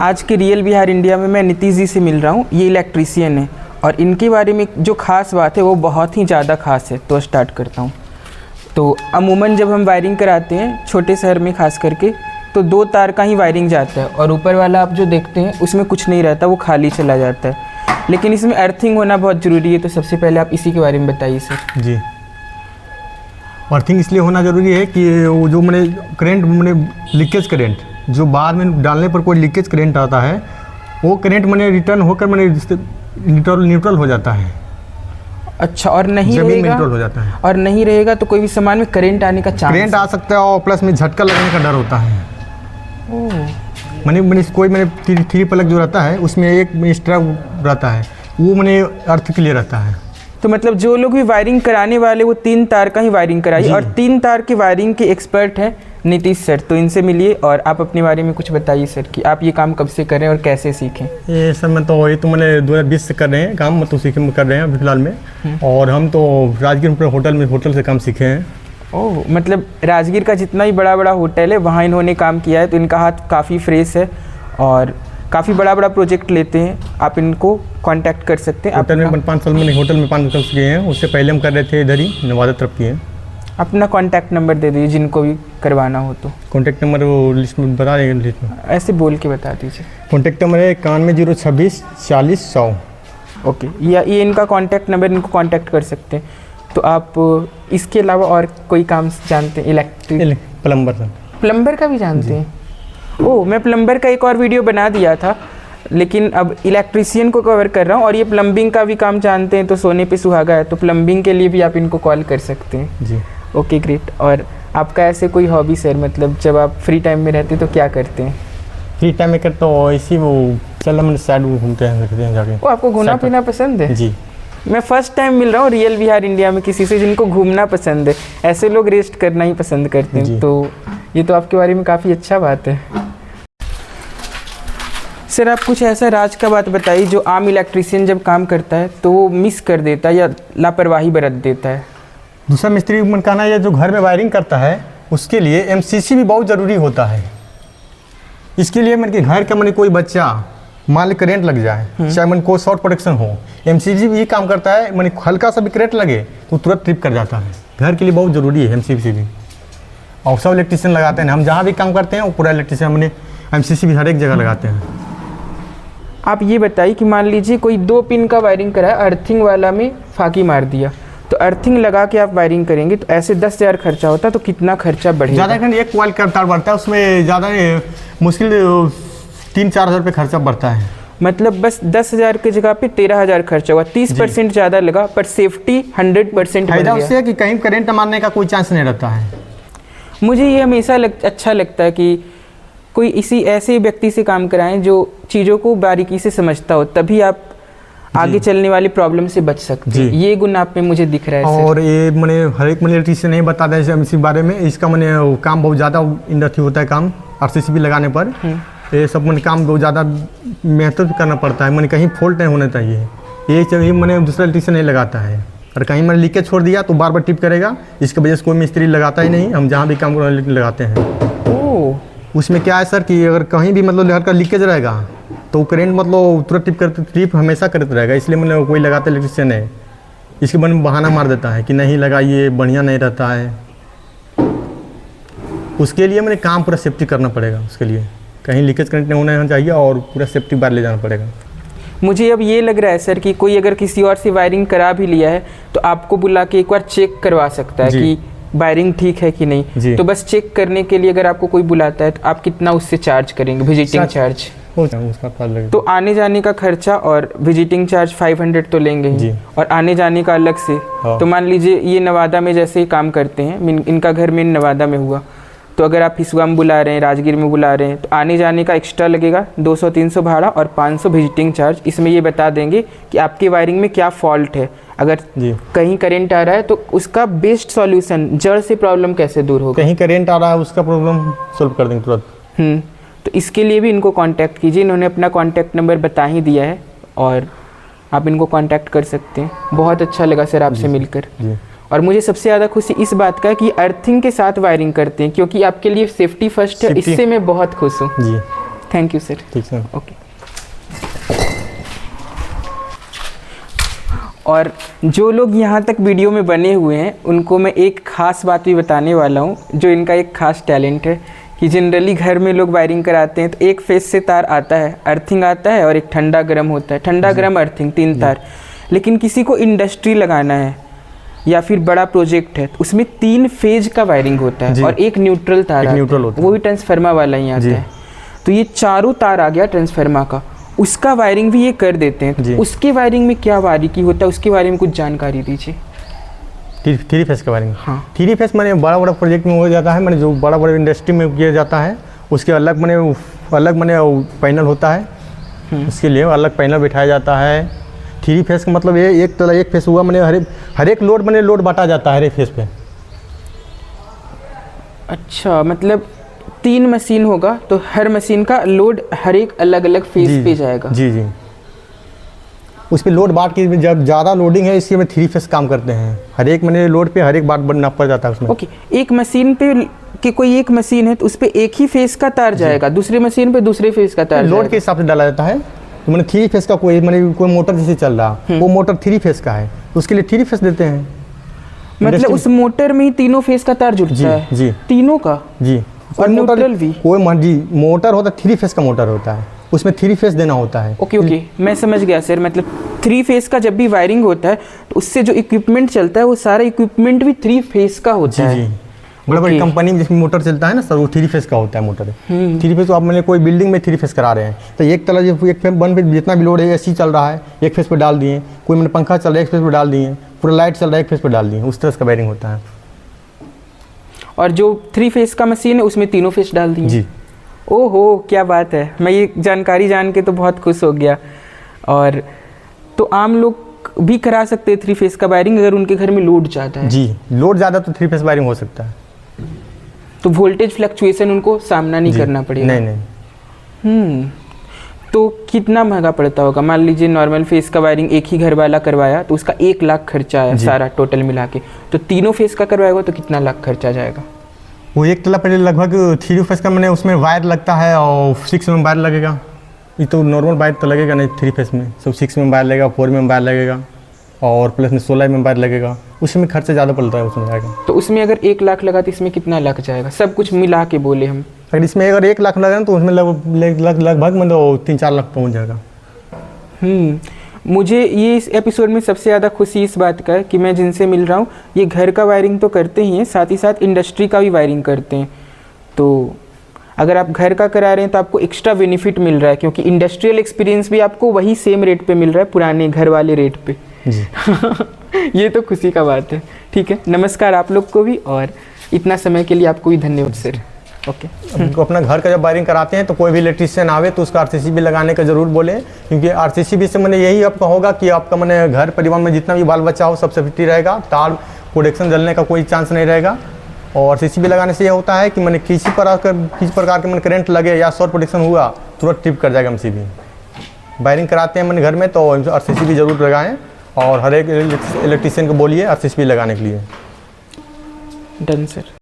आज के real Bihar India में मैं नीतीश जी से मिल रहा हूँ। ये इलेक्ट्रीशियन है और इनके बारे में जो ख़ास बात है वो बहुत ही ज़्यादा ख़ास है। तो स्टार्ट करता हूँ। तो अमूमन जब हम वायरिंग कराते हैं छोटे शहर में ख़ास करके, तो 2 तार का ही वायरिंग जाता है और ऊपर वाला आप जो देखते हैं उसमें कुछ नहीं रहता, वो खाली चला जाता है। लेकिन इसमें अर्थिंग होना बहुत ज़रूरी है। तो सबसे पहले आप इसी के बारे में बताइए सर। जी, अर्थिंग इसलिए होना ज़रूरी है कि वो जो मैंने करेंट लीकेज करेंट जो बाद में डालने पर कोई लीकेज करेंट आता है, वो करेंट रिटर्न होकर न्यूट्रल हो जाता है। अच्छा, और नहीं रहेगा न्यूट्रल हो जाता है। और नहीं रहेगा तो कोई भी सामान में करंट आने का चांस, करंट आ सकता है और प्लस में झटका लगने का डर होता है। कोई 3 प्लग जो रहता है उसमें एक एक्स्ट्रा रहता है, वो अर्थ के लिए रहता है। तो मतलब जो लोग भी वायरिंग कराने वाले वो 3 तार का ही वायरिंग कराइए। और 3 तार की वायरिंग के एक्सपर्ट हैं नीतीश सर, तो इनसे मिलिए और आप अपने बारे में कुछ बताइए सर कि आप ये काम कब से कर रहे हैं और कैसे सीखें। ये सर मैं तो 2020 से कर रहे हैं काम, कर रहे हैं अभी फिलहाल में। और हम तो राजगीर होटल से काम सीखे हैं। ओह, मतलब राजगीर का जितना भी बड़ा बड़ा होटल है वहाँ इन्होंने काम किया है। तो इनका हाथ काफ़ी फ्रेश है और काफ़ी बड़ा प्रोजेक्ट लेते हैं। आप इनको कांटेक्ट कर सकते हैं। होटल में 5 साल में होटल में 5 साल किए हैं। उससे पहले हम कर रहे थे इधर ही नवादा तरफ किए हैं। अपना कांटेक्ट नंबर दे दीजिए जिनको भी करवाना हो तो। कांटेक्ट नंबर वो लिस्ट में बता देंगे, लिस्ट में ऐसे बोल के बता दीजिए। कांटेक्ट नंबर है 91 026 40 100। ओके, या ये इनका कांटेक्ट नंबर, इनको कांटेक्ट कर सकते हैं। तो आप इसके अलावा और कोई काम जानते हैं? इलेक्ट्रिक प्लम्बर का भी जानते हैं? ओह, मैं प्लम्बर का एक और वीडियो बना दिया था, लेकिन अब इलेक्ट्रीशियन को कवर कर रहा हूँ। और ये प्लम्बिंग का भी काम जानते हैं तो सोने पे सुहागा है। तो प्लम्बिंग के लिए भी आप इनको कॉल कर सकते हैं जी। Okay, great. और आपका ऐसे कोई हॉबी सर, मतलब जब आप फ्री टाइम में रहते तो क्या करते हैं? फ्री टाइम में करते हो इसी वो चल साइड घूमते हैं जाके। वो आपको घूमना फिरना पसंद है? जी। मैं फर्स्ट टाइम मिल रहा हूँ रियल बिहार इंडिया में किसी से जिनको घूमना पसंद है। ऐसे लोग रेस्ट करना ही पसंद करते हैं। तो ये तो आपके बारे में काफ़ी अच्छा बात है। सर आप कुछ ऐसा राज का बात बताइए जो आम इलेक्ट्रीशियन जब काम करता है तो वो मिस कर देता है या लापरवाही बरत देता है। दूसरा मिस्त्री मन कहना है जो घर में वायरिंग करता है उसके लिए MCC भी बहुत ज़रूरी होता है। इसके लिए घर का कोई बच्चा मान ली करेंट लग जाए, चाहे कोई शॉर्ट प्रोटेक्शन हो, MCC भी काम करता है। हल्का सा भी करंट लगे तो तुरंत ट्रिप कर जाता है। घर के लिए बहुत ज़रूरी है MCC भी। और सब इलेक्ट्रीशियन लगाते हैं। हम जहाँ भी काम करते हैं वो पूरा इलेक्ट्रीशियन MCC भी हर एक जगह लगाते हैं। आप ये बताइए कि मान लीजिए कोई 2 पिन का वायरिंग कराया, अर्थिंग वाला में फाकी मार दिया, तो अर्थिंग लगा के आप वायरिंग करेंगे तो ऐसे 10,000 खर्चा होता है। तो कितना खर्चा बढ़ेगा? ज़्यादा एक कॉइल का तार बढ़ता है, उसमें ज़्यादा मुश्किल 3-4 हज़ार रुपये खर्चा बढ़ता है। मतलब बस 10,000 की जगह पे 13,000 खर्चा हुआ। 30% ज़्यादा लगा पर सेफ्टी 100% फायदा उससे है कि कहीं करंट मारने का कोई चांस नहीं रहता है। मुझे ये हमेशा अच्छा लगता है कि कोई इसी ऐसे व्यक्ति से काम कराएं जो चीज़ों को बारीकी से समझता हो, तभी आप आगे चलने वाली प्रॉब्लम से बच सकते हैं। ये गुण आप में मुझे दिख रहा है। और ये हर एक इलेक्ट्रीशियन नहीं बताता है इसी बारे में। इसका काम बहुत ज़्यादा इंडस्ट्री होता है काम RCC लगाने पर। ये सब काम बहुत ज़्यादा मेहनत करना पड़ता है। कहीं फॉल्ट नहीं होना चाहिए। ये दूसरा इलेक्ट्रीशियन नहीं लगाता है। और कहीं लीकेज छोड़ दिया तो बार बार टिप करेगा। इसकी वजह से कोई मिस्त्री लगाता ही नहीं। हम जहाँ भी काम लगाते हैं उसमें क्या है सर कि अगर कहीं भी हल्का लीकेज रहेगा तो करंट तुरंत ट्रिप हमेशा करते रहेगा। इसलिए कोई लगाता इलेक्ट्रीशियन है इसके बहाना मार देता है कि नहीं लगाइए, बढ़िया नहीं रहता है। उसके लिए काम पूरा सेफ्टी करना पड़ेगा। उसके लिए कहीं लीकेज करंट नहीं होना चाहिए और पूरा सेफ्टी बाहर ले जाना पड़ेगा। मुझे अब ये लग रहा है सर कि कोई अगर किसी और से वायरिंग करा भी लिया है तो आपको बुला के एक बार चेक करवा सकता है कि वायरिंग ठीक है कि नहीं। तो बस चेक करने के लिए अगर आपको कोई बुलाता है तो आप कितना उससे चार्ज करेंगे? विजिटिंग चार्ज तो आने जाने का खर्चा और विजिटिंग चार्ज 500 तो लेंगे ही, और आने जाने का अलग से। तो मान लीजिए ये नवादा में जैसे ही काम करते हैं, इनका घर मेन नवादा में हुआ, तो अगर आप हिसुआ में बुला रहे हैं, राजगीर में बुला रहे हैं, तो आने जाने का एक्स्ट्रा लगेगा 200-300 भाड़ा और 500 विजिटिंग चार्ज। इसमें ये बता देंगे कि आपकी वायरिंग में क्या फॉल्ट है। अगर कहीं करंट आ रहा है तो उसका बेस्ट सॉल्यूशन, जड़ से प्रॉब्लम कैसे दूर होगा। कहीं करंट आ रहा है उसका प्रॉब्लम सॉल्व कर देंगे तुरंत। तो इसके लिए भी इनको कांटेक्ट कीजिए। इन्होंने अपना कांटेक्ट नंबर बता ही दिया है और आप इनको कांटेक्ट कर सकते हैं। बहुत अच्छा लगा सर आपसे मिलकर। और मुझे सबसे ज़्यादा खुशी इस बात का कि अर्थिंग के साथ वायरिंग करते हैं, क्योंकि आपके लिए सेफ्टी फर्स्ट है। इससे मैं बहुत खुश हूँ। Thank you sir. ठीक सर। ओके। और जो लोग यहाँ तक वीडियो में बने हुए हैं उनको मैं एक ख़ास बात भी बताने वाला हूँ, जो इनका एक ख़ास टैलेंट है कि जनरली घर में लोग वायरिंग कराते हैं तो एक फेस से तार आता है, अर्थिंग आता है, और एक ठंडा गर्म होता है, ठंडा गर्म अर्थिंग, 3 तार। लेकिन किसी को इंडस्ट्री लगाना है या फिर बड़ा प्रोजेक्ट है तो उसमें 3 फेज का वायरिंग होता है और एक न्यूट्रल तार आता है, वो भी ट्रांसफार्मर वाला ही आता है। तो ये चारों तार आ गया ट्रांसफार्मर का, उसका वायरिंग भी ये कर देते हैं। तो उसके वायरिंग में क्या बारीकी होता है, उसके बारे में कुछ जानकारी दीजिए। 3 फेस का वायरिंग। हाँ। 3 फेस मैंने बड़ा प्रोजेक्ट में हो जाता है, मैंने जो बड़ा इंडस्ट्री में किया जाता है उसके अलग मैंने पैनल होता है, उसके लिए अलग पैनल बिठाया जाता है। 3 फेस का मतलब ये एक फेस हुआ, मैंने हर एक लोड बांटा जाता है हर एक फेस पे। अच्छा, मतलब 3 मशीन होगा तो हर मशीन का लोड हर एक अलग अलग फेज पे जाएगा। जी। उस पर लोड बांट के जब ज़्यादा लोडिंग है इसलिए में 3 फेस काम करते हैं। हर एक मैंने लोड पे हर एक बात नाप पड़ जाता है उसमें। ओके, एक मशीन पे कि कोई एक मशीन है तो उस पर एक ही फेस का तार जाएगा, दूसरी मशीन पे दूसरे फेस का तार लोड के हिसाब से डाला जाता है। तो मैंने 3 फेस का कोई मोटर जैसे चल रहा वो मोटर 3 फेस का है तो उसके लिए 3 फेस देते हैं। मतलब उस मोटर में ही तीनों फेस का तार जुड़ता है? जी। तीनों का? जी। और न्यूट्रल भी? मोटर होता है 3 फेस का मोटर होता है, उसमें 3 फेस देना होता है। ओके, मैं समझ गया सर। मतलब 3 फेस का जब भी वायरिंग होता है तो उससे जो इक्विपमेंट चलता है वो सारा इक्विपमेंट भी 3 फेस का होता है। जी। बड़ी कंपनी में जिसमें मोटर चलता है ना सर, वो 3 फेस का होता है मोटर। 3 फेस तो आप मैंने कोई बिल्डिंग में 3 फेस करा रहे हैं तो एक तरह एक फेस वन पे जितना भी लोड है, एसी चल रहा है एक फेस पे डाल दिए, कोई मैंने पंखा चल रहा है एक फेस पे डाल दिए, पूरा लाइट चल रहा है एक फेस पे डाल दिए, उस तरह का वायरिंग होता है। और जो 3 फेस का मशीन है उसमें तीनों फेस डाल दिए? जी। ओहो, क्या बात है, मैं ये जानकारी जान के तो बहुत खुश हो गया। और तो आम लोग भी करा सकते हैं 3 फेस का वायरिंग अगर उनके घर में लोड ज़्यादा है? जी, लोड ज़्यादा तो 3 फेस वायरिंग हो सकता है। तो वोल्टेज फ्लक्चुएशन उनको सामना नहीं करना पड़ेगा? नहीं। तो कितना महंगा पड़ता होगा? मान लीजिए नॉर्मल फेस का वायरिंग एक ही घर वाला करवाया तो उसका 1 लाख खर्चा आया सारा टोटल मिला के, तो तीनों फेस का करवाएगा तो कितना लाख खर्चा जाएगा? वो 1 तला पहले लगभग 3 फेस का मैंने उसमें वायर लगता है और 6 में वायर लगेगा। ये तो नॉर्मल वायर तो लगेगा नहीं 3 फेस में, सब 6 में वायर लगेगा, 4 में वायर लगेगा और प्लस में 16 में वायर लगेगा, उसमें खर्चा ज़्यादा पड़ता है उसमें जाएगा। तो उसमें अगर 1 लाख लगा तो इसमें कितना लग जाएगा सब कुछ मिला के बोले हम? अगर इसमें अगर 1 लाख लगा तो उसमें लगभग मतलब 3-4 लाख पहुँच जाएगा। मुझे ये इस एपिसोड में सबसे ज़्यादा खुशी इस बात का है कि मैं जिनसे मिल रहा हूँ ये घर का वायरिंग तो करते ही हैं, साथ ही साथ इंडस्ट्री का भी वायरिंग करते हैं। तो अगर आप घर का करा रहे हैं तो आपको एक्स्ट्रा बेनिफिट मिल रहा है, क्योंकि इंडस्ट्रियल एक्सपीरियंस भी आपको वही सेम रेट पे मिल रहा है, पुराने घर वाले रेट पे। जी। ये तो खुशी का बात है। ठीक है, नमस्कार आप लोग को भी, और इतना समय के लिए आपको भी धन्यवाद सर। ओके। हमको अपना घर का जब वायरिंग कराते हैं तो कोई भी इलेक्ट्रीशियन आवे तो उसका RCCB लगाने का ज़रूर बोले, क्योंकि RCCB से मैंने यही आपका होगा कि आपका मैंने घर परिवार में जितना भी बाल बच्चा हो सब सेफ्टी रहेगा, तार प्रोडक्शन जलने का कोई चांस नहीं रहेगा। और RCCB लगाने से यह होता है कि मैंने किसी प्रकार के मैंने करंट लगे या शॉर्ट प्रोडक्शन हुआ तुरंत ट्रिप कर जाएगा MCB। वायरिंग कराते हैं मैंने घर में तो RCCB ज़रूर लगाएँ, और हर एक इलेक्ट्रीशियन को बोलिए RCCB लगाने के लिए। Done sir.